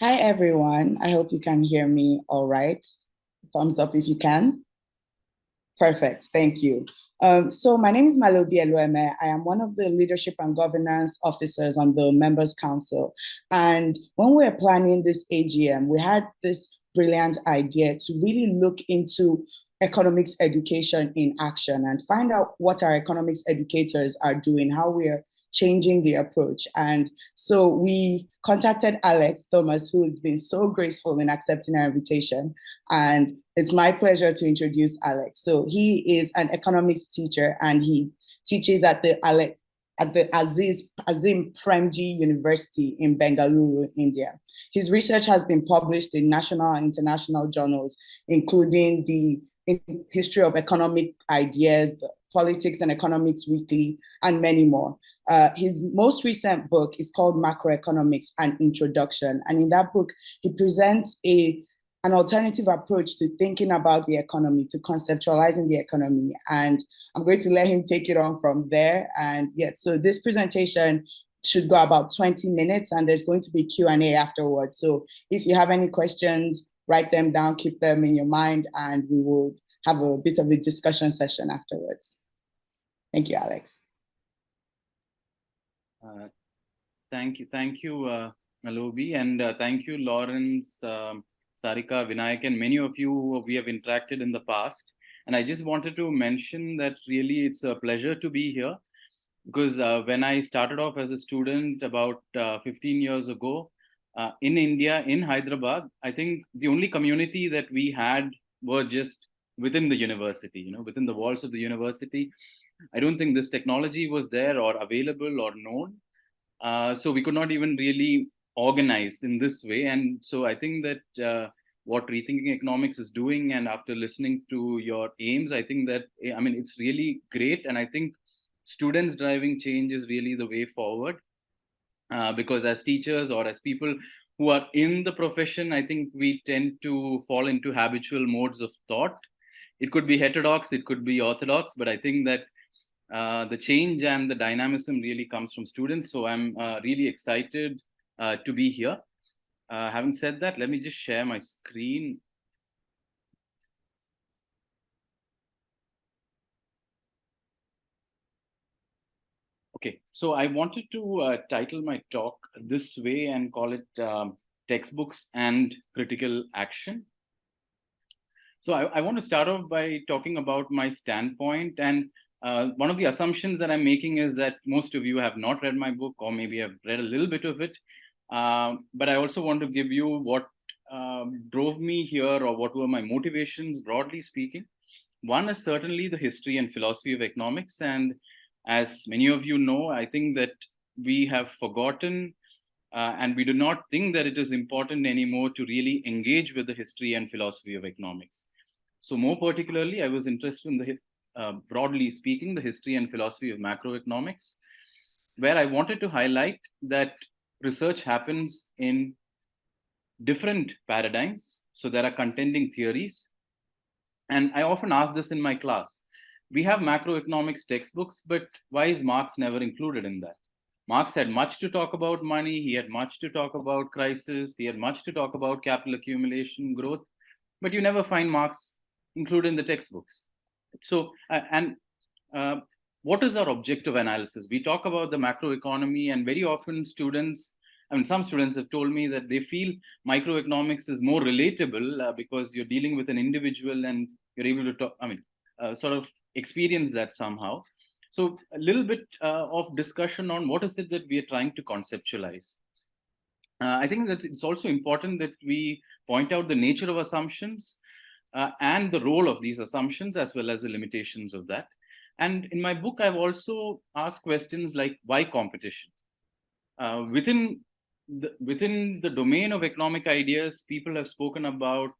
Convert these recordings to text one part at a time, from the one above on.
Hi, everyone. I hope you can hear me all right. Thumbs up if you can. Perfect. Thank you. So my name is Malobi Elueme. I am one of the leadership and governance officers on the Members Council. And when we were planning this AGM, we had this brilliant idea to really look into economics education in action and find out what our economics educators are doing, how we're changing the approach. And so we contacted Alex Thomas, who has been so graceful in accepting our invitation. And it's my pleasure to introduce Alex. So he is an economics teacher and he teaches at the Azim Premji University in Bengaluru, India. His research has been published in national and international journals, including the History of Economic Ideas, the Politics and Economics Weekly, and many more. His most recent book is called Macroeconomics: An Introduction. And in that book, he presents an alternative approach to thinking about the economy, to conceptualizing the economy. And I'm going to let him take it on from there. And yeah, so this presentation should go about 20 minutes and there's going to be Q&A afterwards. So if you have any questions, write them down, keep them in your mind, and we will have a bit of a discussion session afterwards. Thank you, Alex. Thank you, Malobi, and thank you, Lawrence, Sarika, Vinayak, and many of you who we have interacted in the past. And I just wanted to mention that really it's a pleasure to be here because when I started off as a student about 15 years ago in India, in Hyderabad, I think the only community that we had were just within the university, within the walls of the university. I don't think this technology was there or available or known. So we could not even really organize in this way. And so I think that what Rethinking Economics is doing, and after listening to your aims, I think that, it's really great. And I think students driving change is really the way forward. Because as teachers or as people who are in the profession, I think we tend to fall into habitual modes of thought. It could be heterodox, it could be orthodox, but I think that the change and the dynamism really comes from students. So I'm really excited to be here. Having said that, let me just share my screen. Okay, so I wanted to title my talk this way and call it Textbooks and Critical Action. So I want to start off by talking about my standpoint. And one of the assumptions that I'm making is that most of you have not read my book, or maybe have read a little bit of it. But I also want to give you what drove me here, or what were my motivations, broadly speaking. One is certainly the history and philosophy of economics. And as many of you know, I think that we have forgotten and we do not think that it is important anymore to really engage with the history and philosophy of economics. So more particularly, I was interested in broadly speaking, the history and philosophy of macroeconomics, where I wanted to highlight that research happens in different paradigms. So there are contending theories. And I often ask this in my class. We have macroeconomics textbooks, but why is Marx never included in that? Marx had much to talk about money. He had much to talk about crisis. He had much to talk about capital accumulation, growth, but you never find Marx included in the textbooks. So, what is our objective analysis? We talk about the macroeconomy, and very often some students have told me that they feel microeconomics is more relatable because you're dealing with an individual and you're able to talk, sort of experience that somehow. So a little bit of discussion on what is it that we are trying to conceptualize. I think that it's also important that we point out the nature of assumptions and the role of these assumptions, as well as the limitations of that. And in my book, I've also asked questions like why competition? Within the domain of economic ideas, people have spoken about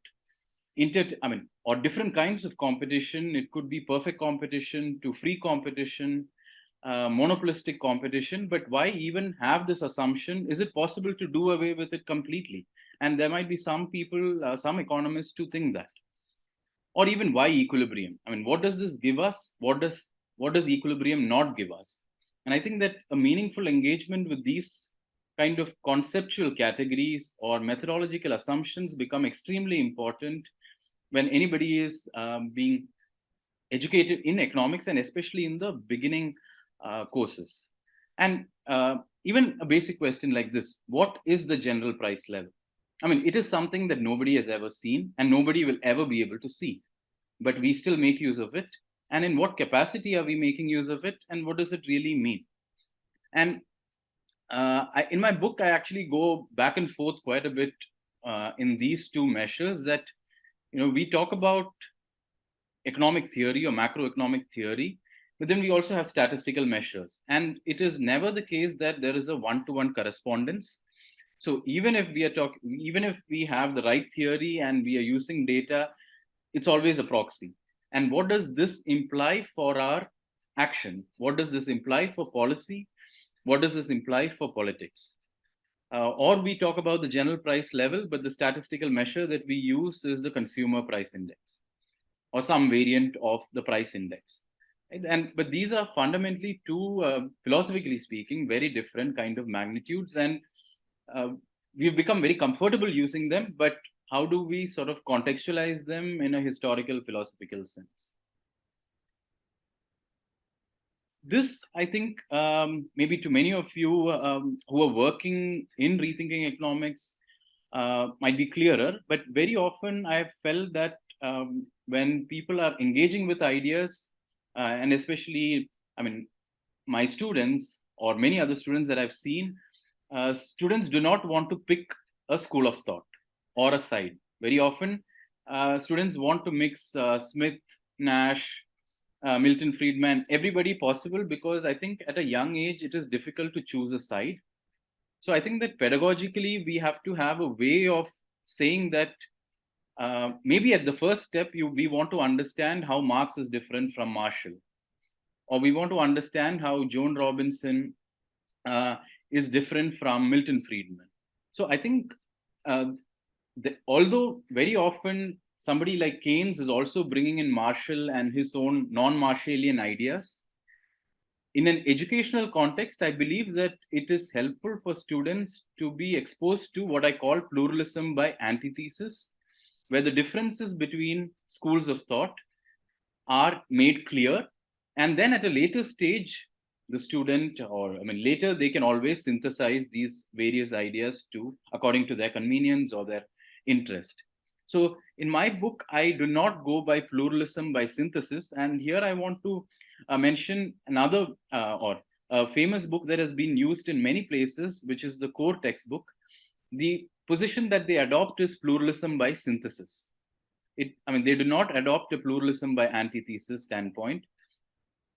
or different kinds of competition. It could be perfect competition to free competition, monopolistic competition. But why even have this assumption? Is it possible to do away with it completely? And there might be some people, some economists, who think that. Or even why equilibrium? What does this give us? What does equilibrium not give us? And I think that a meaningful engagement with these kind of conceptual categories or methodological assumptions become extremely important when anybody is being educated in economics, and especially in the beginning courses. And even a basic question like this: what is the general price level? I mean, it is something that nobody has ever seen and nobody will ever be able to see, but we still make use of it. And in what capacity are we making use of it? And what does it really mean? And in my book, I actually go back and forth quite a bit in these two measures. That, you know, we talk about economic theory or macroeconomic theory, but then we also have statistical measures. And it is never the case that there is a one-to-one correspondence. So even if even if we have the right theory and we are using data, it's always a proxy. And what does this imply for our action? What does this imply for policy? What does this imply for politics? Or we talk about the general price level, but the statistical measure that we use is the consumer price index or some variant of the price index. And but these are fundamentally two, philosophically speaking, very different kind of magnitudes, and we've become very comfortable using them. But how do we sort of contextualize them in a historical philosophical sense? This, I think, maybe to many of you who are working in rethinking economics, might be clearer, but very often I've felt that when people are engaging with ideas, and especially, I mean, my students or many other students that I've seen, students do not want to pick a school of thought or a side. Very often, students want to mix Smith, Nash, Milton Friedman, everybody possible, because I think at a young age it is difficult to choose a side. So I think that pedagogically we have to have a way of saying that maybe at the first step we want to understand how Marx is different from Marshall, or we want to understand how Joan Robinson is different from Milton Friedman. So I think although very often somebody like Keynes is also bringing in Marshall and his own non-Marshallian ideas, in an educational context, I believe that it is helpful for students to be exposed to what I call pluralism by antithesis, where the differences between schools of thought are made clear. And then at a later stage, the student, or I mean, later they can always synthesize these various ideas to according to their convenience or their interest. So in my book, I do not go by pluralism by synthesis. And here I want to mention another or a famous book that has been used in many places, which is the core textbook. The position that they adopt is pluralism by synthesis. I mean, they do not adopt a pluralism by antithesis standpoint.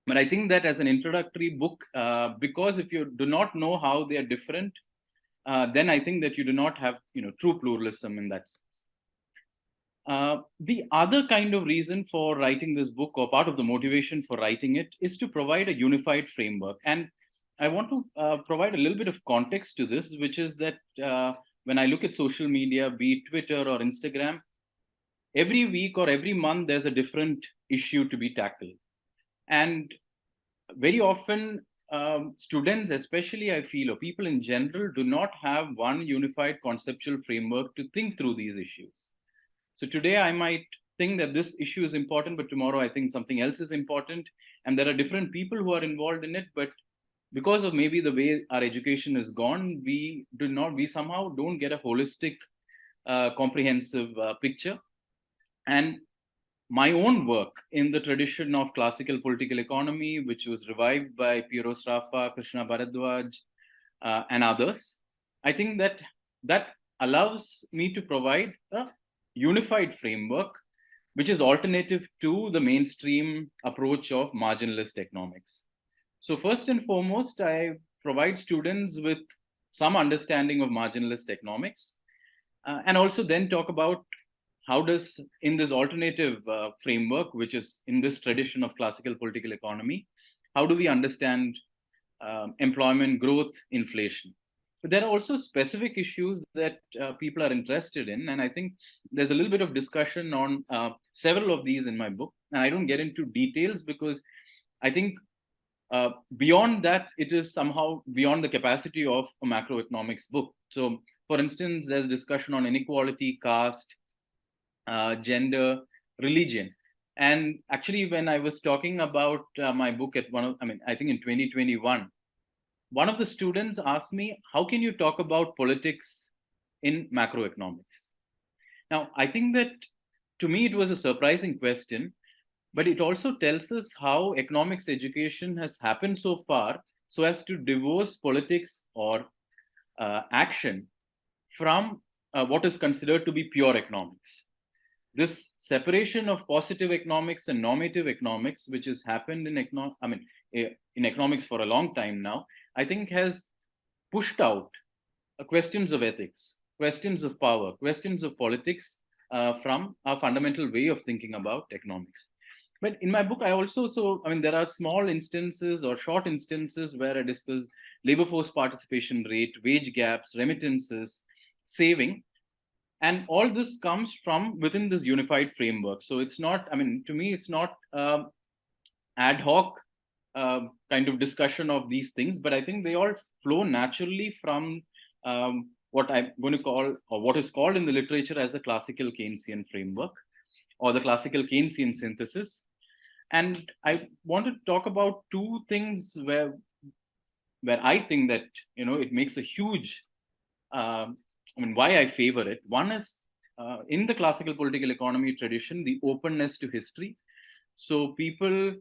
But I think that as an introductory book, because if you do not know how they are different, then I think that you do not have, true pluralism in that sense. The other kind of reason for writing this book, or part of the motivation for writing it, is to provide a unified framework. And I want to provide a little bit of context to this, which is that when I look at social media, be it Twitter or Instagram, every week or every month, there's a different issue to be tackled. And very often, students, especially, I feel, or people in general, do not have one unified conceptual framework to think through these issues. So today I might think that this issue is important, but tomorrow I think something else is important. And there are different people who are involved in it, but because of maybe the way our education is gone, we somehow don't get a holistic, comprehensive picture. And my own work in the tradition of classical political economy, which was revived by Piero Sraffa, Krishna Bharadwaj, and others, I think that allows me to provide a unified framework, which is alternative to the mainstream approach of marginalist economics. So first and foremost, I provide students with some understanding of marginalist economics, and also then talk about how does, in this alternative framework, which is in this tradition of classical political economy, how do we understand employment growth, inflation? But there are also specific issues that people are interested in. And I think there's a little bit of discussion on several of these in my book. And I don't get into details because I think beyond that, it is somehow beyond the capacity of a macroeconomics book. So, for instance, there's discussion on inequality, caste, gender, religion. And actually, when I was talking about my book at I think in 2021, one of the students asked me, how can you talk about politics in macroeconomics? Now, I think that to me, it was a surprising question, but it also tells us how economics education has happened so far so as to divorce politics or action from what is considered to be pure economics. This separation of positive economics and normative economics, which has happened in in economics for a long time now, I think has pushed out questions of ethics, questions of power, questions of politics from our fundamental way of thinking about economics. But in my book, there are small instances or short instances where I discuss labor force participation rate, wage gaps, remittances, saving, and all this comes from within this unified framework. So it's not, to me, it's not ad hoc kind of discussion of these things, but I think they all flow naturally from what I'm going to call, or what is called in the literature as the classical Keynesian framework or the classical Keynesian synthesis. And I want to talk about two things where I think that, it makes a huge, why I favor it. One is in the classical political economy tradition, the openness to history. So people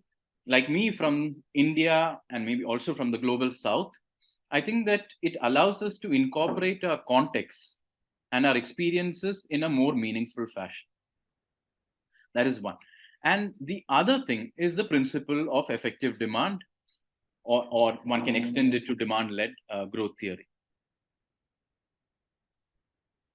like me from India and maybe also from the global South, I think that it allows us to incorporate our context and our experiences in a more meaningful fashion. That is one. And the other thing is the principle of effective demand, or one can extend it to demand-led growth theory.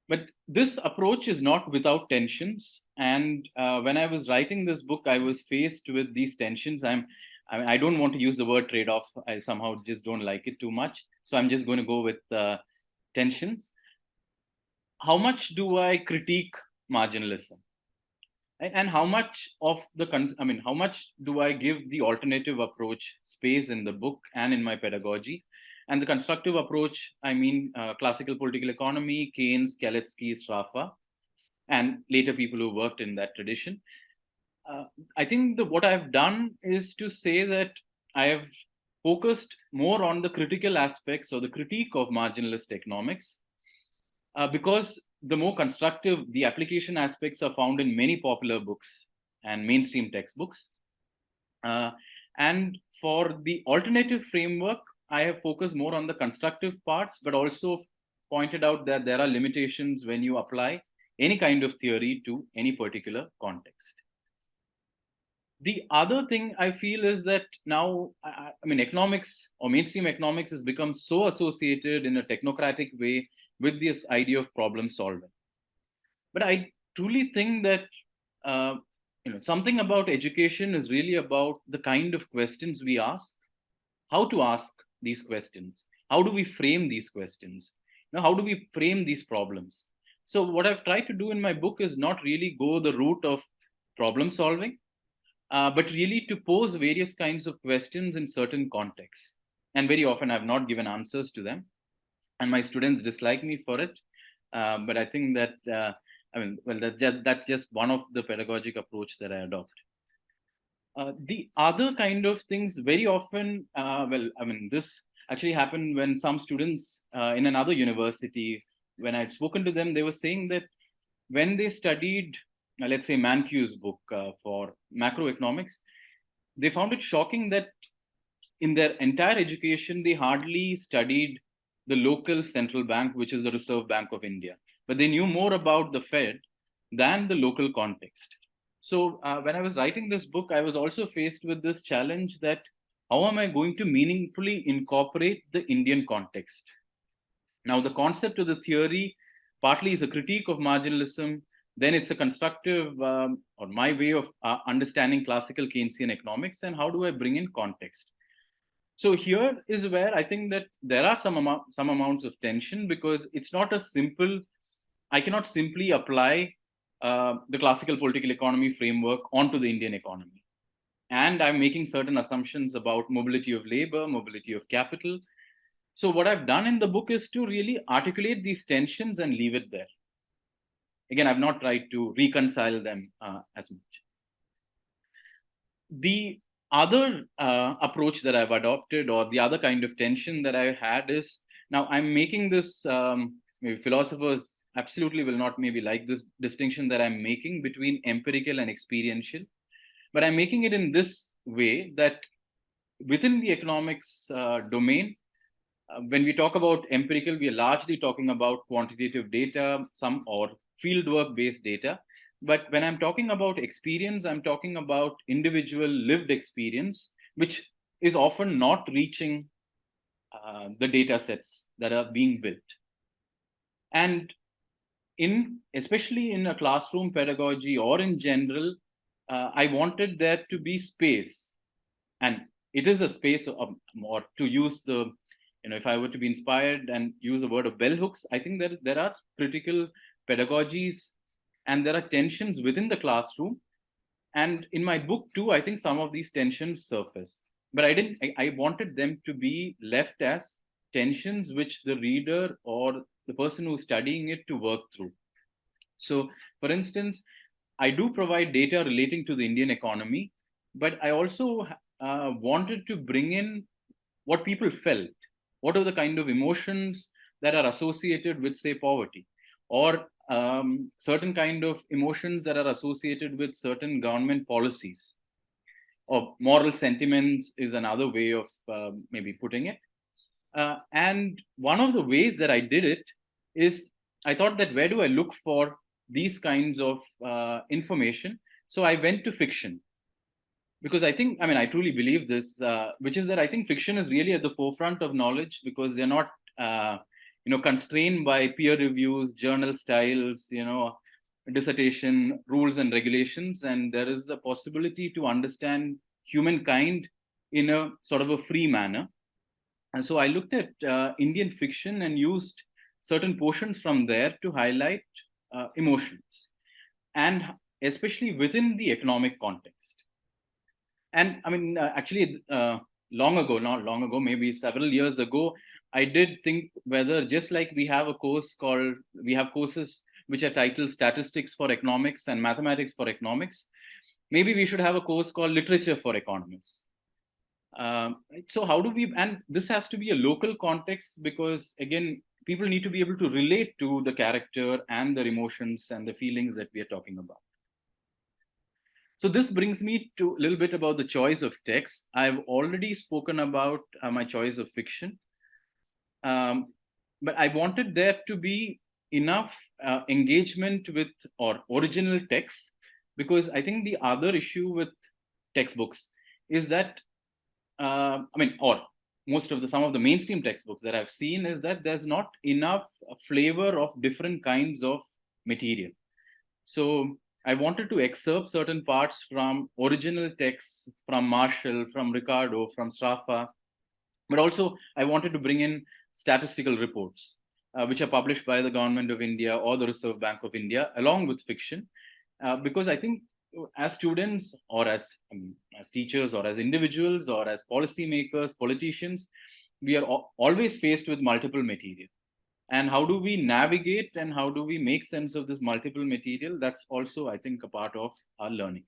But this approach is not without tensions. And when I was writing this book, I was faced with these tensions. I don't want to use the word trade-off. I somehow just don't like it too much. So I'm just going to go with tensions. How much do I critique marginalism? And how much of how much do I give the alternative approach space in the book and in my pedagogy? And the constructive approach, classical political economy, Keynes, Kalecki, Sraffa, and later people who worked in that tradition. I think what I've done is to say that I have focused more on the critical aspects or the critique of marginalist economics, because the more constructive, the application aspects are found in many popular books and mainstream textbooks. And for the alternative framework, I have focused more on the constructive parts, but also pointed out that there are limitations when you apply any kind of theory to any particular context. The other thing I feel is that now, economics or mainstream economics has become so associated in a technocratic way with this idea of problem solving. But I truly think that something about education is really about the kind of questions we ask, how to ask these questions, how do we frame these questions, how do we frame these problems. So what I've tried to do in my book is not really go the route of problem solving, but really to pose various kinds of questions in certain contexts. And very often I've not given answers to them, and my students dislike me for it. But I think that, that's just one of the pedagogic approach that I adopt. The other kind of things very often, this actually happened when some students in another university, when I'd spoken to them, they were saying that when they studied, let's say Mankiw's book for macroeconomics, they found it shocking that in their entire education, they hardly studied the local central bank, which is the Reserve Bank of India. But they knew more about the Fed than the local context. So when I was writing this book, I was also faced with this challenge that how am I going to meaningfully incorporate the Indian context? Now, the concept of the theory partly is a critique of marginalism, then it's a constructive, or my way of understanding classical Keynesian economics, and how do I bring in context? So here is where I think that there are some amounts of tension, because it's not a simple, I cannot simply apply the classical political economy framework onto the Indian economy. and I'm making certain assumptions about mobility of labor, mobility of capital. So what I've done in the book is to really articulate these tensions and leave it there. Again, I've not tried to reconcile them as much. The other approach that I've adopted, or the other kind of tension that I had, is now I'm making this, maybe philosophers absolutely will not maybe like this distinction that I'm making between empirical and experiential, but I'm making it in this way that within the economics domain, when we talk about empirical, we are largely talking about quantitative data, some or fieldwork based data. But when I'm talking about experience, I'm talking about individual lived experience, which is often not reaching the data sets that are being built. And especially in a classroom pedagogy or in general, I wanted there to be space, and it is a space of, or to use the, if I were to be inspired and use the word of bell hooks, I think that there are critical pedagogies and there are tensions within the classroom. And in my book too, I think some of these tensions surface, but I wanted them to be left as tensions which the reader or the person who's studying it to work through. So for instance, I do provide data relating to the Indian economy, but I also wanted to bring in what people felt. What are the kind of emotions that are associated with, say, poverty, or certain kind of emotions that are associated with certain government policies, or moral sentiments is another way of maybe putting it. And one of the ways that I did it is I thought that where do I look for these kinds of information? So I went to fiction, because I think, I truly believe this, which is that I think fiction is really at the forefront of knowledge, because they're not, constrained by peer reviews, journal styles, dissertation rules and regulations, and there is a possibility to understand humankind in a sort of a free manner. And so I looked at Indian fiction and used certain portions from there to highlight emotions, and especially within the economic context. And actually, not long ago, maybe several years ago, I did think whether, just like we have courses which are titled Statistics for Economics and Mathematics for Economics, maybe we should have a course called Literature for Economics. So how do we, and this has to be a local context, because again, people need to be able to relate to the character and their emotions and the feelings that we are talking about. So this brings me to a little bit about the choice of text. I've already spoken about my choice of fiction, but I wanted there to be enough engagement with or original text, because I think the other issue with textbooks is that or some of the mainstream textbooks that I've seen is that there's not enough flavor of different kinds of material. So I wanted to excerpt certain parts from original texts, from Marshall, from Ricardo, from Sraffa, but also I wanted to bring in statistical reports, which are published by the Government of India or the Reserve Bank of India, along with fiction, because I think as students, or as teachers, or as individuals, or as policymakers, politicians, we are always faced with multiple material. And how do we navigate and how do we make sense of this multiple material? That's also, I think, a part of our learning.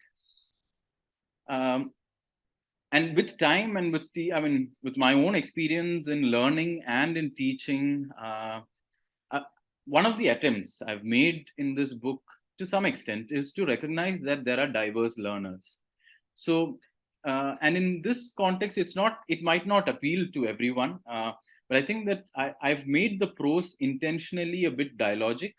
And with time and with my own experience in learning and in teaching, one of the attempts I've made in this book to some extent is to recognize that there are diverse learners. So, and in this context, it might not appeal to everyone, but I think that I've made the prose intentionally a bit dialogic.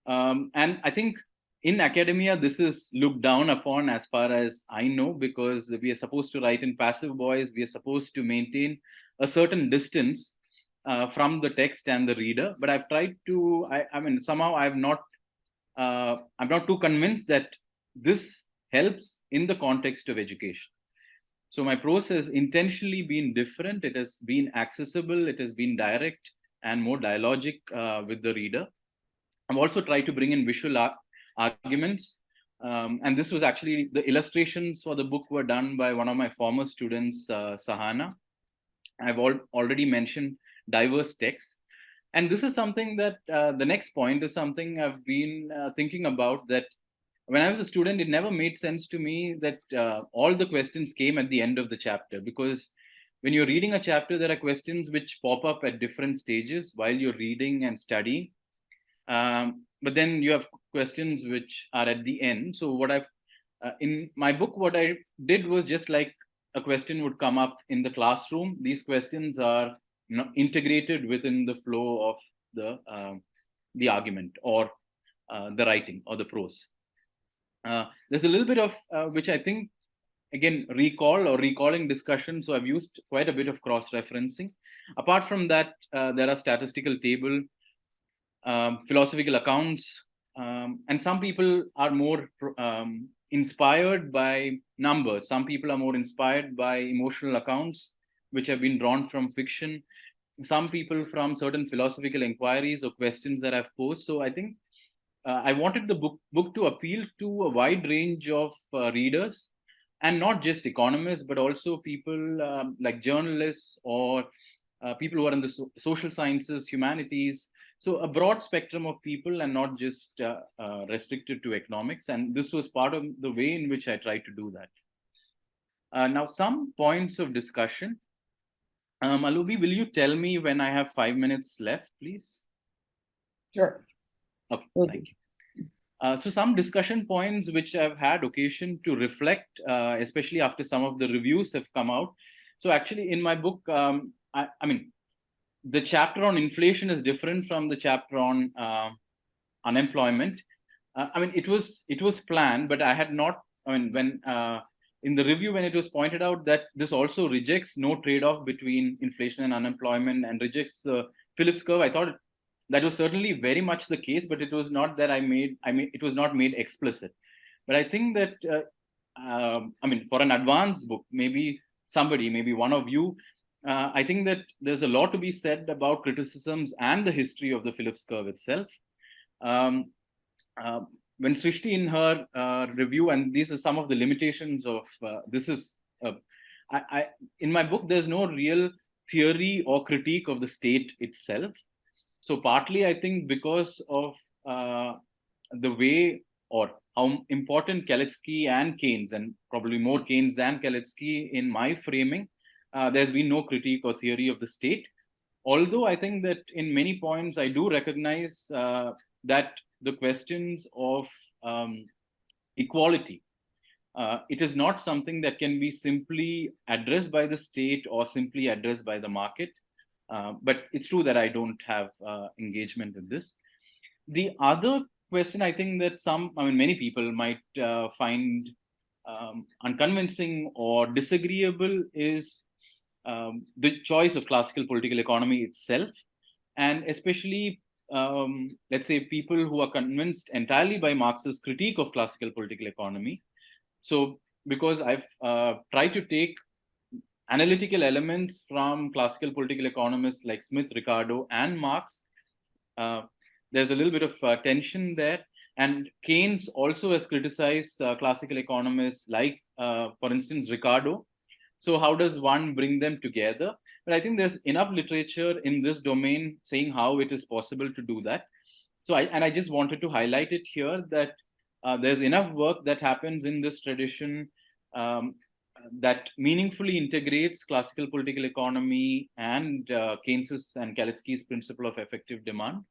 And I think in academia, this is looked down upon as far as I know, because we are supposed to write in passive voice. We are supposed to maintain a certain distance from the text and the reader. But I've tried to, somehow I'm not too convinced that this helps in the context of education. So my prose has intentionally been different. It has been accessible. It has been direct and more dialogic with the reader. I've also tried to bring in visual arguments, And this was actually, the illustrations for the book were done by one of my former students, Sahana. I've already mentioned diverse texts. And this is something that the next point is something I've been thinking about, that when I was a student, it never made sense to me that all the questions came at the end of the chapter, because when you're reading a chapter, there are questions which pop up at different stages while you're reading and studying. But then you have questions which are at the end. So what I've in my book, what I did was just like a question would come up in the classroom. These questions are integrated within the flow of the argument, or the writing, or the prose. There's a little bit of which I think, again, recalling discussion. So I've used quite a bit of cross-referencing. Apart from that, there are statistical table, philosophical accounts, and some people are more inspired by numbers. Some people are more inspired by emotional accounts, which have been drawn from fiction. Some people from certain philosophical inquiries or questions that I've posed. So I think I wanted the book to appeal to a wide range of readers, and not just economists, but also people like journalists, or people who are in the social sciences, humanities. So a broad spectrum of people, and not just restricted to economics. And this was part of the way in which I tried to do that. Now, some points of discussion. Alubi, will you tell me when I have 5 minutes left, please? Sure. Okay, thank you. So some discussion points which I've had occasion to reflect, especially after some of the reviews have come out. So actually in my book, I mean, the chapter on inflation is different from the chapter on unemployment. I mean, it was planned, but I had not, I mean, when in the review, when it was pointed out that this also rejects no trade-off between inflation and unemployment, and rejects the Phillips curve, I thought that was certainly very much the case, but it was not that it was not made explicit. But I think that, I mean, for an advanced book, maybe one of you, I think that there's a lot to be said about criticisms and the history of the Phillips curve itself. When Srishti, in her review, and these are some of the limitations of in my book, there's no real theory or critique of the state itself. So partly, I think, because of the way, or how important Kalecki and Keynes, and probably more Keynes than Kalecki in my framing, there's been no critique or theory of the state. Although I think that in many points, I do recognize that the questions of equality, it is not something that can be simply addressed by the state or simply addressed by the market. But it's true that I don't have engagement in this. The other question, I think that many people might find unconvincing or disagreeable, is the choice of classical political economy itself. And especially, let's say, people who are convinced entirely by Marx's critique of classical political economy. So because I've tried to take analytical elements from classical political economists like Smith, Ricardo, and Marx, there's a little bit of tension there. And Keynes also has criticized classical economists like, for instance, Ricardo. So how does one bring them together? But I think there's enough literature in this domain saying how it is possible to do that. So I just wanted to highlight it here, that there's enough work that happens in this tradition that meaningfully integrates classical political economy and Keynes's and Kalecki's principle of effective demand.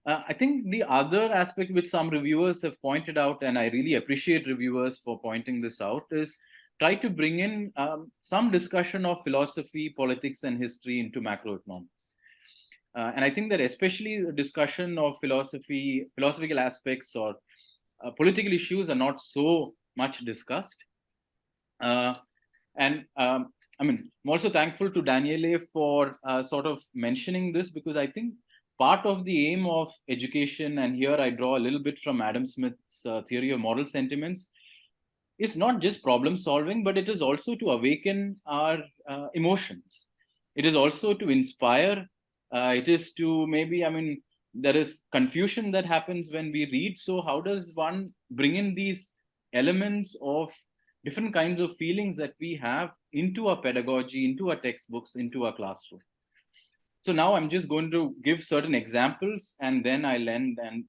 I think the other aspect which some reviewers have pointed out, and I really appreciate reviewers for pointing this out, is try to bring in some discussion of philosophy, politics, and history into macroeconomics. And I think that especially the discussion of philosophical aspects or political issues are not so much discussed. And I mean, I'm also thankful to Daniele for sort of mentioning this, because I think part of the aim of education, and here I draw a little bit from Adam Smith's theory of moral sentiments, is not just problem solving, but it is also to awaken our emotions. It is also to inspire. It is to maybe, I mean, there is confusion that happens when we read. So how does one bring in these elements of different kinds of feelings that we have into our pedagogy, into our textbooks, into our classroom? So now I'm just going to give certain examples, and then I'll end, and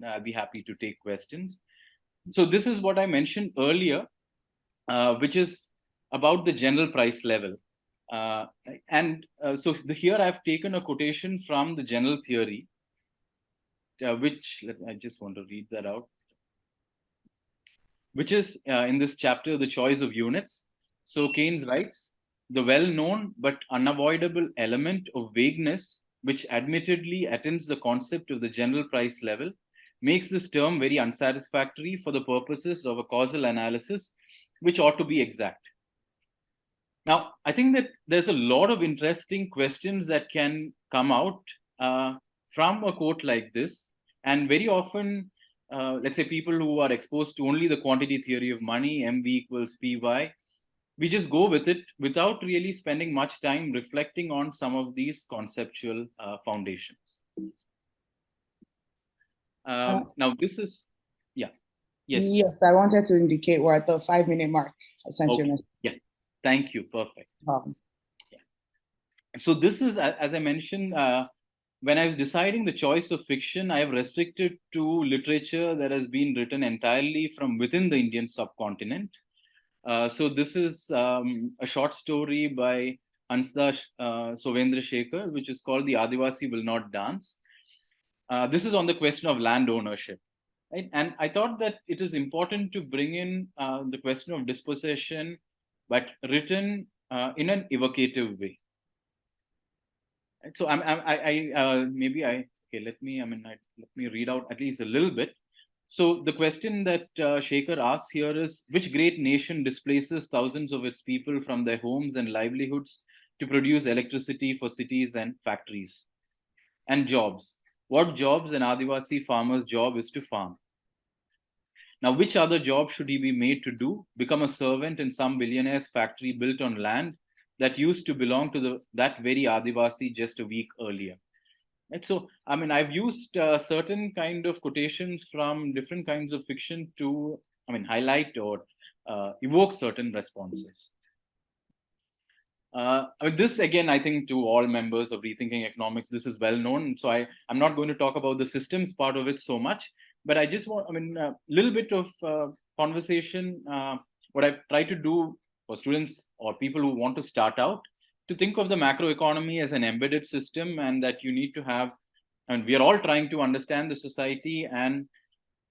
I'll be happy to take questions. So this is what I mentioned earlier, which is about the general price level. Here I've taken a quotation from the general theory, I just want to read that out, which is in this chapter, The Choice of Units. So Keynes writes, the well-known but unavoidable element of vagueness, which admittedly attends the concept of the general price level, makes this term very unsatisfactory for the purposes of a causal analysis, which ought to be exact. Now, I think that there's a lot of interesting questions that can come out from a quote like this. And very often, let's say people who are exposed to only the quantity theory of money, MV equals PY, we just go with it without really spending much time reflecting on some of these conceptual foundations. Now, this is, yeah, yes. Yes, I wanted to indicate we're at the 5-minute mark. I sent you a message. Yeah, thank you, perfect. Yeah. So this is, as I mentioned, when I was deciding the choice of fiction, I have restricted to literature that has been written entirely from within the Indian subcontinent. So this is a short story by Hansda Sovendra Shekhar, which is called The Adivasi Will Not Dance. This is on the question of land ownership. Right? And I thought that it is important to bring in the question of dispossession, but written in an evocative way. Right? So let me read out at least a little bit. So the question that Shekhar asks here is, which great nation displaces thousands of its people from their homes and livelihoods to produce electricity for cities and factories? And jobs. What jobs an Adivasi farmer's job is to farm? Now, which other job should he be made to do? Become a servant in some billionaire's factory built on land that used to belong to that very Adivasi just a week earlier? And so, I mean, I've used certain kind of quotations from different kinds of fiction to, highlight or evoke certain responses. This, again, I think to all members of Rethinking Economics, this is well known. So I'm not going to talk about the systems part of it so much, but I just want, a little bit of conversation. What I try to do for students or people who want to start out, to think of the macroeconomy as an embedded system, and that you need to have, and we are all trying to understand the society. And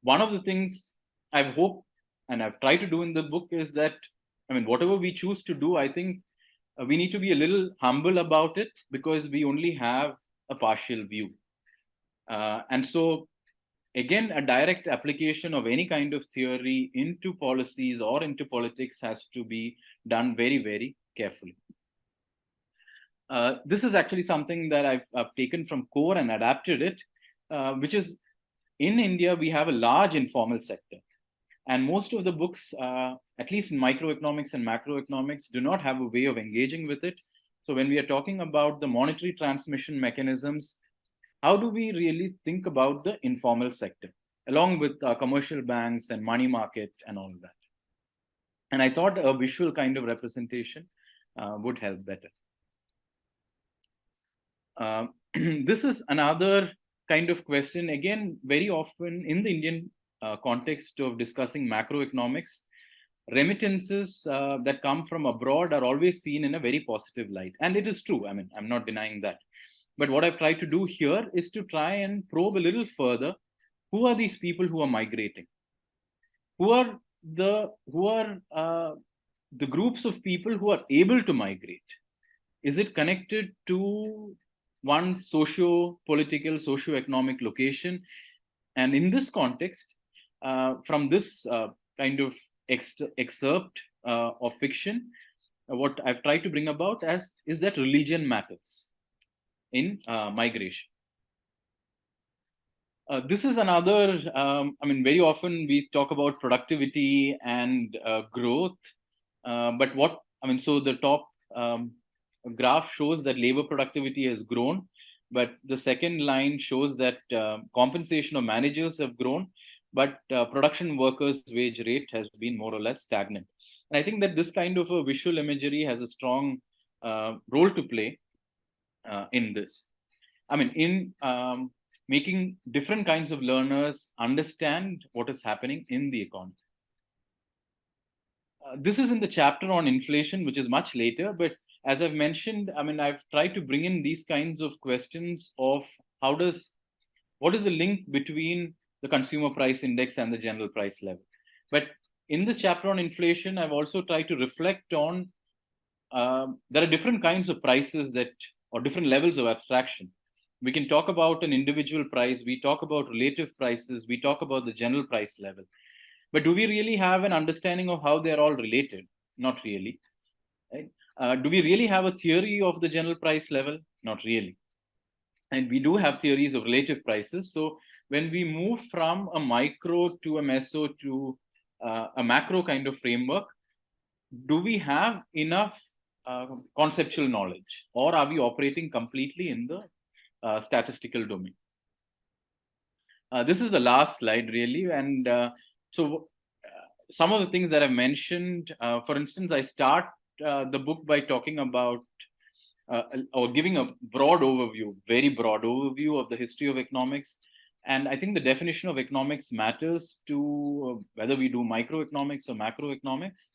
one of the things I've hoped and I've tried to do in the book is that, whatever we choose to do, I think we need to be a little humble about it, because we only have a partial view. And so, again, a direct application of any kind of theory into policies or into politics has to be done very, very carefully. This is actually something that I've taken from Core and adapted it, which is, in India, we have a large informal sector. And most of the books, at least in microeconomics and macroeconomics, do not have a way of engaging with it. So when we are talking about the monetary transmission mechanisms, how do we really think about the informal sector, along with commercial banks and money market and all of that? And I thought a visual kind of representation would help better. This is another kind of question, again, very often in the Indian context of discussing macroeconomics, remittances that come from abroad are always seen in a very positive light. And it is true, I'm not denying that. But what I've tried to do here is to try and probe a little further. Who are these people who are migrating? Who are the groups of people who are able to migrate? Is it connected to one's socio-political, socio-economic location? And in this context, from this kind of excerpt of fiction, what I've tried to bring about is that religion matters in migration. This is another, very often we talk about productivity and growth, but so the top graph shows that labor productivity has grown, but the second line shows that compensation of managers have grown, but production workers' wage rate has been more or less stagnant. And I think that this kind of a visual imagery has a strong role to play in this. I mean, in making different kinds of learners understand what is happening in the economy. This is in the chapter on inflation, which is much later, but as I've mentioned, I mean, I've tried to bring in these kinds of questions of what is the link between the consumer price index and the general price level. But in the chapter on inflation, I've also tried to reflect on there are different kinds of prices or different levels of abstraction. We can talk about an individual price, we talk about relative prices, we talk about the general price level. But do we really have an understanding of how they're all related? Not really. Right? Do we really have a theory of the general price level? Not really. And we do have theories of relative prices. So when we move from a micro to a meso to a macro kind of framework, do we have enough conceptual knowledge, or are we operating completely in the statistical domain? This is the last slide, really. And so some of the things that I've mentioned, for instance, I start the book by talking about or giving a broad overview, very broad overview of the history of economics. And I think the definition of economics matters to whether we do microeconomics or macroeconomics,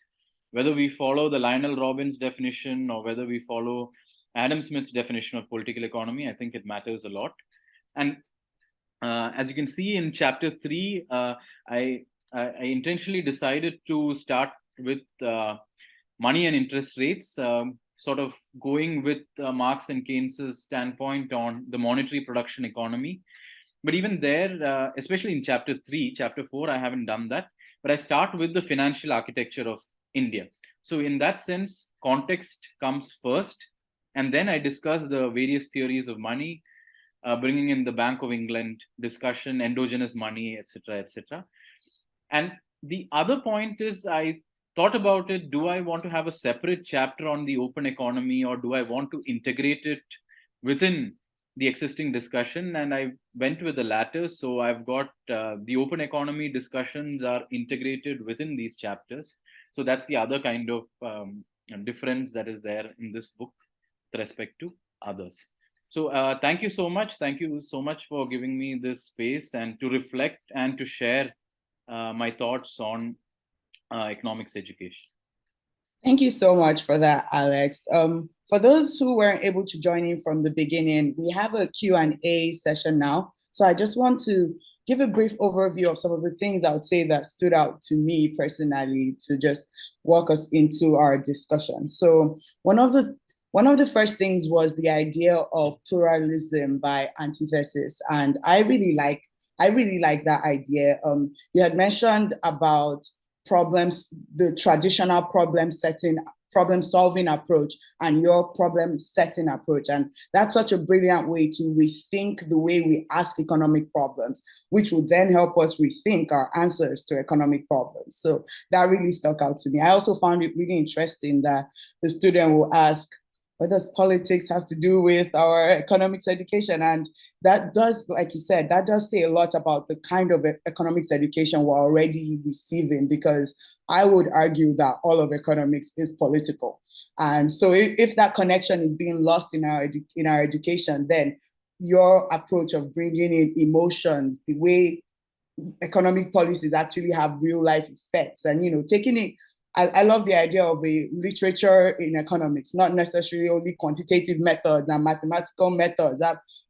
whether we follow the Lionel Robbins definition or whether we follow Adam Smith's definition of political economy. I think it matters a lot. And as you can see in chapter 3, I intentionally decided to start with money and interest rates, sort of going with Marx and Keynes's standpoint on the monetary production economy. But even there, especially in chapter 3, chapter 4, I haven't done that. But I start with the financial architecture of India. So in that sense, context comes first. And then I discuss the various theories of money, bringing in the Bank of England discussion, endogenous money, etc., etc. And the other point is, I thought about it, do I want to have a separate chapter on the open economy, or do I want to integrate it within the existing discussion? And I went with the latter. So I've got the open economy discussions are integrated within these chapters. So that's the other kind of difference that is there in this book with respect to others. So thank you so much. Thank you so much for giving me this space and to reflect and to share my thoughts on economics education. Thank you so much for that, Alex. For those who weren't able to join in from the beginning, we have a Q&A session now. So I just want to give a brief overview of some of the things I would say that stood out to me personally to just walk us into our discussion. So one of the first things was the idea of pluralism by antithesis, and I really like that idea. You had mentioned about problems, the traditional problem solving approach and your problem setting approach. And that's such a brilliant way to rethink the way we ask economic problems, which will then help us rethink our answers to economic problems. So that really stuck out to me. I also found it really interesting that the student will ask, what does politics have to do with our economics education? And that does, like you said, that does say a lot about the kind of economics education we're already receiving, because I would argue that all of economics is political. And so if that connection is being lost in our education, then your approach of bringing in emotions, the way economic policies actually have real life effects, and taking it, I love the idea of a literature in economics, not necessarily only quantitative methods and mathematical methods.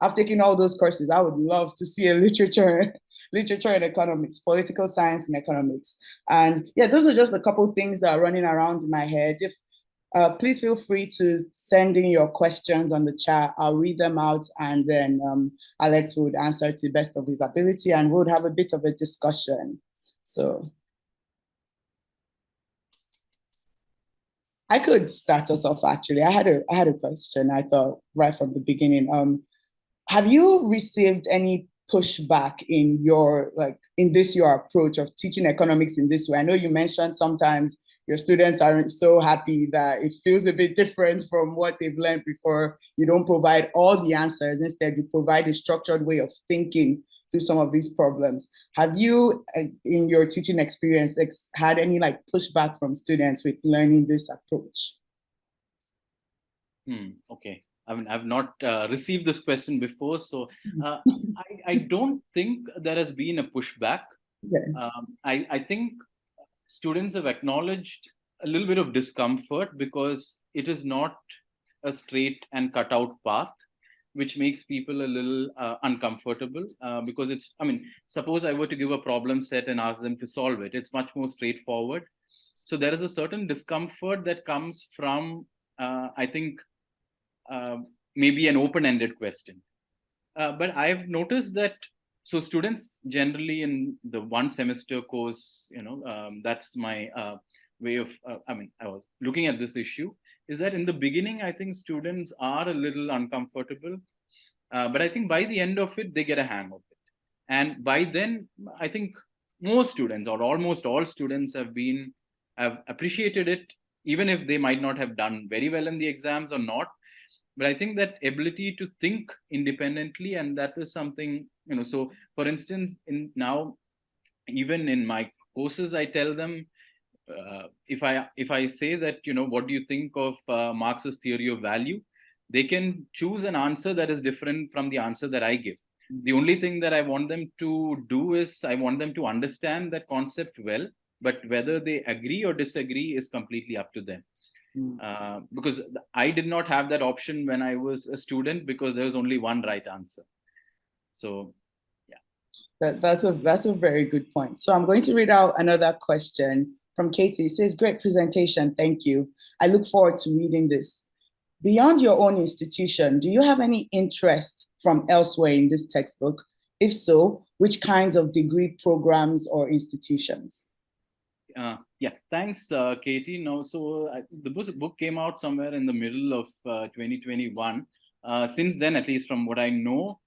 I've taken all those courses. I would love to see a literature in economics, political science in economics. And yeah, those are just a couple of things that are running around in my head. If please feel free to send in your questions on the chat. I'll read them out, and then Alex would answer to the best of his ability, and we'll have a bit of a discussion. So I could start us off, actually. I had a question, I thought, right from the beginning. Have you received any pushback in your approach of teaching economics in this way? I know you mentioned sometimes your students aren't so happy that it feels a bit different from what they've learned before. You don't provide all the answers. Instead, you provide a structured way of thinking through some of these problems. Have you, in your teaching experience, had any like pushback from students with learning this approach? Okay. I mean, I've not received this question before, so I don't think there has been a pushback. Yeah. I think students have acknowledged a little bit of discomfort because it is not a straight and cut out path, which makes people a little uncomfortable because it's, I mean, suppose I were to give a problem set and ask them to solve it, it's much more straightforward. So there is a certain discomfort that comes from, I think, maybe an open-ended question. But I've noticed that so students generally in the one semester course, that's my way of, I mean, I was looking at this issue, is that in the beginning, I think students are a little uncomfortable. But I think by the end of it, they get a hang of it. And by then, I think most students or almost all students have appreciated it, even if they might not have done very well in the exams or not. But I think that ability to think independently, and that is something, so for instance, even in my courses, I tell them, if I say that, what do you think of Marx's theory of value, they can choose an answer that is different from the answer that I give. The only thing that I want them to do is I want them to understand that concept well, but whether they agree or disagree is completely up to them. Because I did not have that option when I was a student, because there was only one right answer. So, yeah. That's a very good point. So I'm going to read out another question from Katie. It says, "Great presentation, thank you. I look forward to reading this. Beyond your own institution, do you have any interest from elsewhere in this textbook? If so, which kinds of degree programs or institutions?" Yeah, thanks, Katie. Now, so the book came out somewhere in the middle of 2021. Since then, at least from what I know,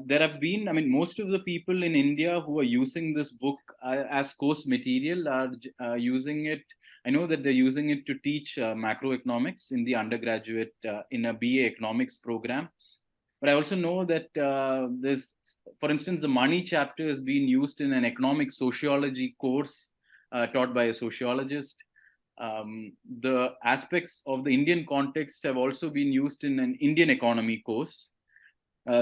there have been, I mean, most of the people in India who are using this book as course material are using it. I know that they're using it to teach macroeconomics in the undergraduate, in a BA economics program. But I also know that there's, for instance, the money chapter is being used in an economic sociology course taught by a sociologist. The aspects of the Indian context have also been used in an Indian economy course.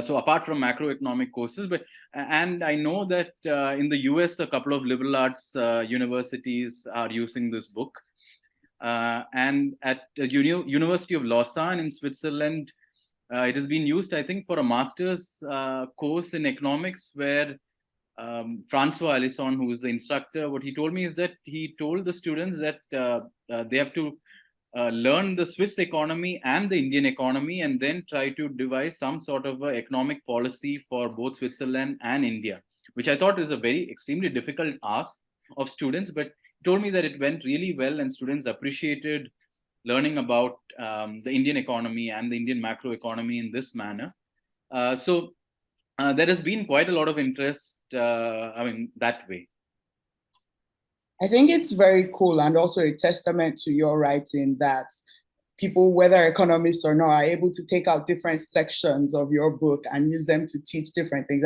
So apart from macroeconomic courses, and I know that in the US, a couple of liberal arts universities are using this book. And at the University of Lausanne in Switzerland, it has been used, I think, for a master's course in economics, where Francois Alisson, who is the instructor, what he told me is that he told the students that they have to learn the Swiss economy and the Indian economy, and then try to devise some sort of economic policy for both Switzerland and India, which I thought is a very extremely difficult ask of students. But he told me that it went really well, and students appreciated learning about the Indian economy and the Indian macroeconomy in this manner. So there has been quite a lot of interest, I mean, that way. I think it's very cool and also a testament to your writing that people, whether economists or not, are able to take out different sections of your book and use them to teach different things.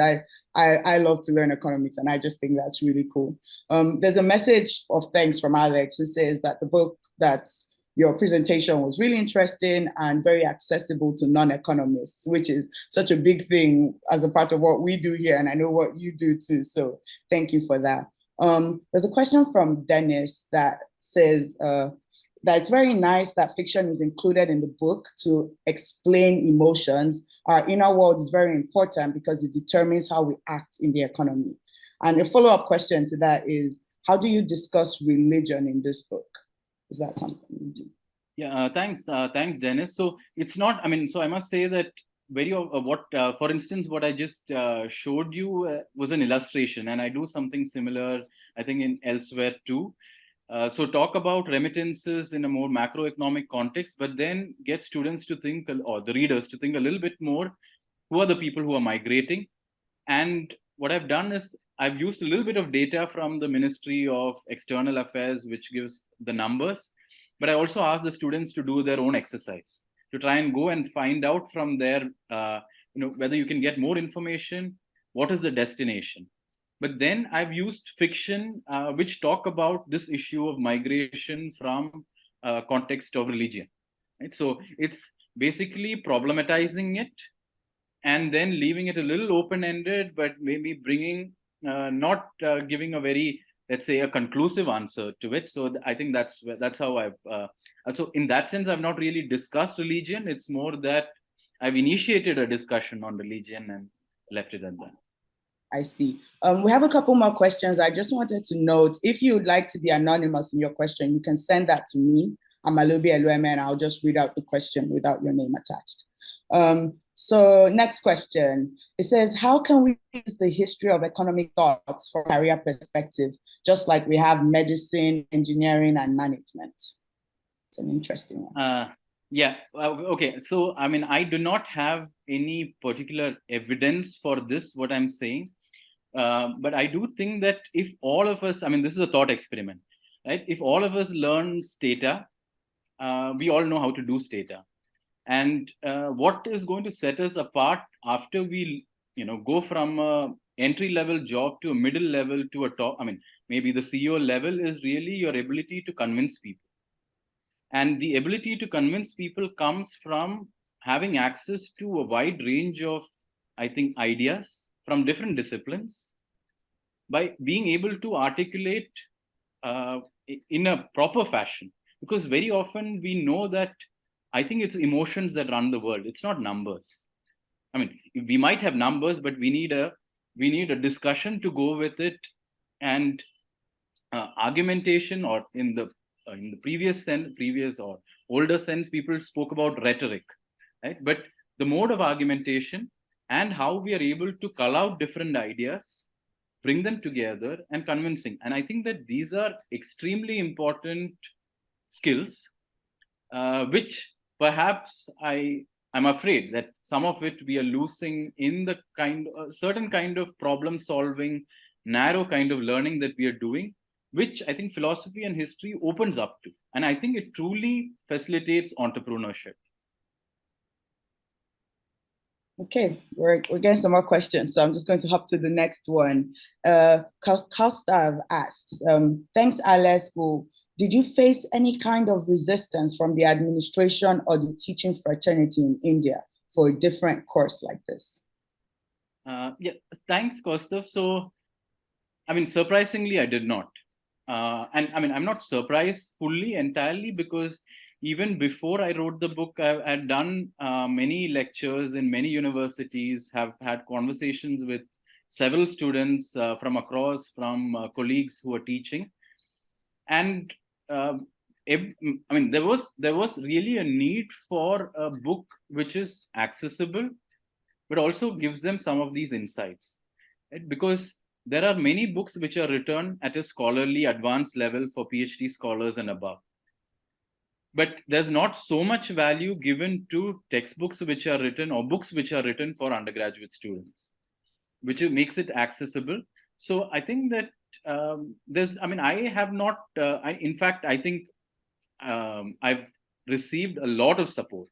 I love to learn economics, and I just think that's really cool. There's a message of thanks from Alex, who says that the book, that your presentation was really interesting and very accessible to non-economists, which is such a big thing as a part of what we do here, and I know what you do too. So thank you for that. There's a question from Dennis that says that it's very nice that fiction is included in the book to explain emotions. Our inner world is very important because it determines how we act in the economy. And a follow-up question to that is, how do you discuss religion in this book? Is that something you do? Yeah, thanks, Dennis. So it's not, I mean, so I must say that for instance, what I just showed you was an illustration, and I do something similar, I think, in elsewhere too. So talk about remittances in a more macroeconomic context, but then get students to think, or the readers to think a little bit more, who are the people who are migrating? And what I've done is I've used a little bit of data from the Ministry of External Affairs, which gives the numbers, but I also asked the students to do their own exercise, to try and go and find out from there, whether you can get more information, what is the destination. But then I've used fiction, which talk about this issue of migration from context of religion. Right? So it's basically problematizing it and then leaving it a little open-ended, but maybe bringing, not giving a very, let's say, a conclusive answer to it. So I think that's how I've, so in that sense, I've not really discussed religion. It's more that I've initiated a discussion on religion and left it at that. I see. We have a couple more questions. I just wanted to note, if you would like to be anonymous in your question, you can send that to me, Amalubi Elueme, and I'll just read out the question without your name attached. So next question, it says, how can we use the history of economic thoughts for career perspective, just like we have medicine, engineering, and management? It's an interesting one. Yeah, okay. So, I mean, I do not have any particular evidence for this, what I'm saying. But I do think that if all of us, I mean, this is a thought experiment, right? If all of us learn Stata, we all know how to do Stata. And what is going to set us apart after we, go from a entry-level job to a middle level to a top, I mean, maybe the CEO level, is really your ability to convince people. And the ability to convince people comes from having access to a wide range of, I think, ideas from different disciplines, by being able to articulate in a proper fashion. Because very often we know that, I think it's emotions that run the world. It's not numbers. I mean, we might have numbers, but we need a discussion to go with it, and argumentation, or in the previous or older sense, people spoke about rhetoric, right? But the mode of argumentation and how we are able to cull out different ideas, bring them together, and convincing. And I think that these are extremely important skills, which perhaps I'm afraid that some of it we are losing in the certain kind of problem solving, narrow kind of learning that we are doing, which I think philosophy and history opens up to. And I think it truly facilitates entrepreneurship. Okay, we're getting some more questions, so I'm just going to hop to the next one. Kostav asks, thanks, Alex. Did you face any kind of resistance from the administration or the teaching fraternity in India for a different course like this? Yeah, thanks, Kostav. So, I mean, surprisingly, I did not. And I mean, I'm not surprised fully, entirely, because even before I wrote the book, I had done many lectures in many universities, have had conversations with several students from colleagues who are teaching. And I mean, there was really a need for a book which is accessible, but also gives them some of these insights, right? Because there are many books which are written at a scholarly advanced level for PhD scholars and above. But there's not so much value given to textbooks which are written, or books which are written for undergraduate students, which makes it accessible. So I think that I have not, in fact, I think I've received a lot of support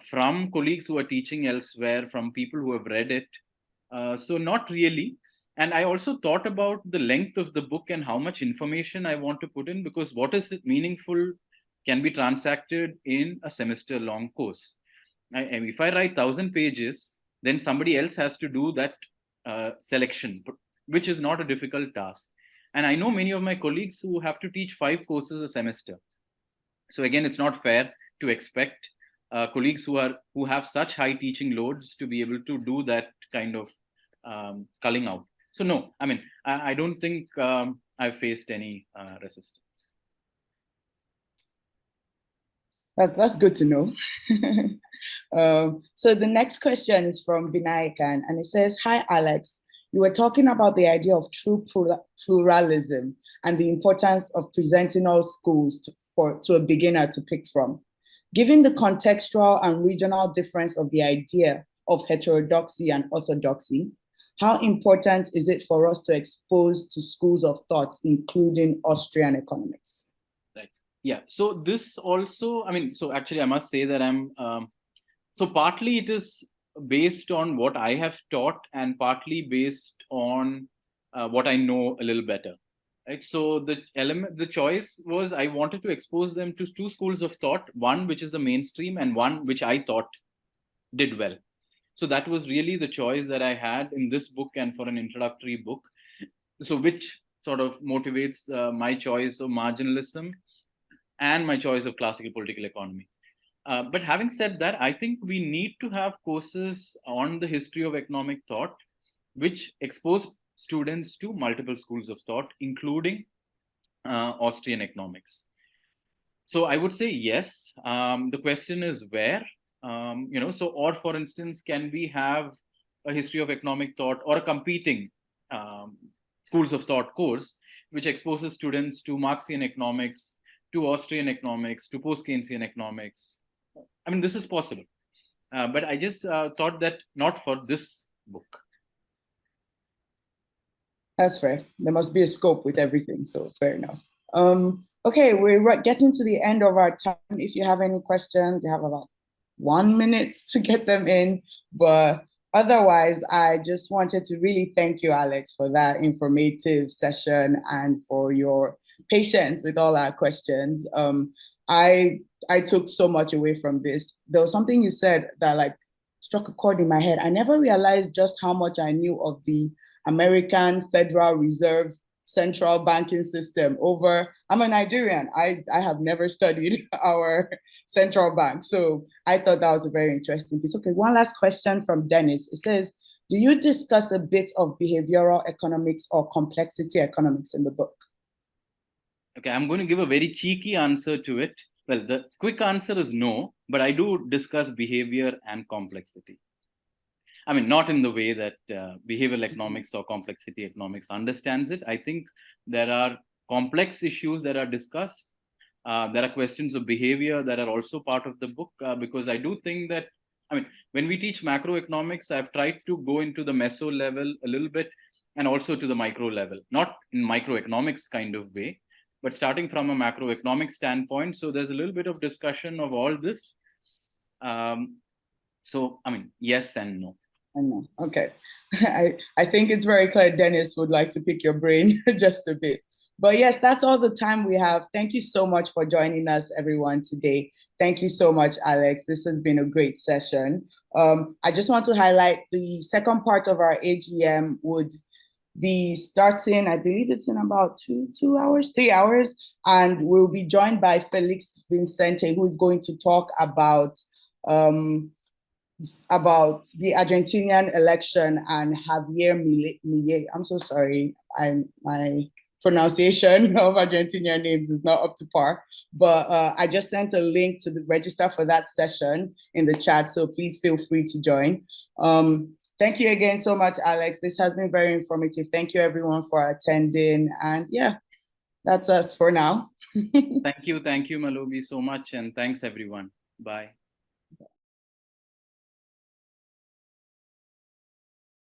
from colleagues who are teaching elsewhere, from people who have read it. So not really. And I also thought about the length of the book and how much information I want to put in, because what is meaningful can be transacted in a semester-long course. If I write 1,000 pages, then somebody else has to do that selection, which is not a difficult task. And I know many of my colleagues who have to teach 5 courses a semester. So again, it's not fair to expect colleagues who have such high teaching loads to be able to do that kind of culling out. So no, I mean, I don't think I've faced any resistance. That's good to know. So the next question is from Vinayakan, and it says, hi, Alex. You were talking about the idea of true pluralism and the importance of presenting all schools to a beginner to pick from. Given the contextual and regional difference of the idea of heterodoxy and orthodoxy, How important is it for us to expose to schools of thoughts, including Austrian economics? Right. Yeah. So this also, I mean, so actually, I must say that so partly it is based on what I have taught, and partly based on what I know a little better. Right. So the choice was I wanted to expose them to two schools of thought, one which is the mainstream and one which I thought did well. So that was really the choice that I had in this book and for an introductory book. So which sort of motivates my choice of marginalism and my choice of classical political economy. But having said that, I think we need to have courses on the history of economic thought, which expose students to multiple schools of thought, including Austrian economics. So I would say yes. The question is where. So or for instance, can we have a history of economic thought or a competing um, schools of thought course, which exposes students to Marxian economics, to Austrian economics, to post-Keynesian economics? I mean, this is possible, but I just thought that not for this book. That's fair. There must be a scope with everything, so fair enough. Okay, we're getting to the end of our time. If you have any questions, you have about 1 minute to get them in. But otherwise, I just wanted to really thank you, Alex, for that informative session and for your patience with all our questions. I took so much away from this. There was something you said that like struck a chord in my head. I never realized just how much I knew of the American Federal Reserve central banking system over. I'm a Nigerian. I have never studied our central bank. So I thought that was a very interesting piece. Okay, one last question from Dennis. It says, do you discuss a bit of behavioral economics or complexity economics in the book? Okay, I'm going to give a very cheeky answer to it. Well, the quick answer is no, but I do discuss behavior and complexity. I mean, not in the way that behavioral economics or complexity economics understands it. I think there are complex issues that are discussed. There are questions of behavior that are also part of the book, because I do think that, I mean, when we teach macroeconomics, I've tried to go into the meso level a little bit and also to the micro level, not in microeconomics kind of way, but starting from a macroeconomic standpoint. So there's a little bit of discussion of all this. So, I mean, yes and no. I know. Okay. I think it's very clear Dennis would like to pick your brain just a bit. But yes, that's all the time we have. Thank you so much for joining us, everyone, today. Thank you so much, Alex. This has been a great session. I just want to highlight the second part of our AGM would be starting, I believe it's in about 3 hours, and we'll be joined by Felix Vincente, who is going to talk about the Argentinian election and Javier Milei. I'm so sorry. My pronunciation of Argentinian names is not up to par. But I just sent a link to the register for that session in the chat, so please feel free to join. Thank you again so much, Alex. This has been very informative. Thank you, everyone, for attending. And yeah, that's us for now. Thank you, Malobi, so much. And thanks, everyone. Bye.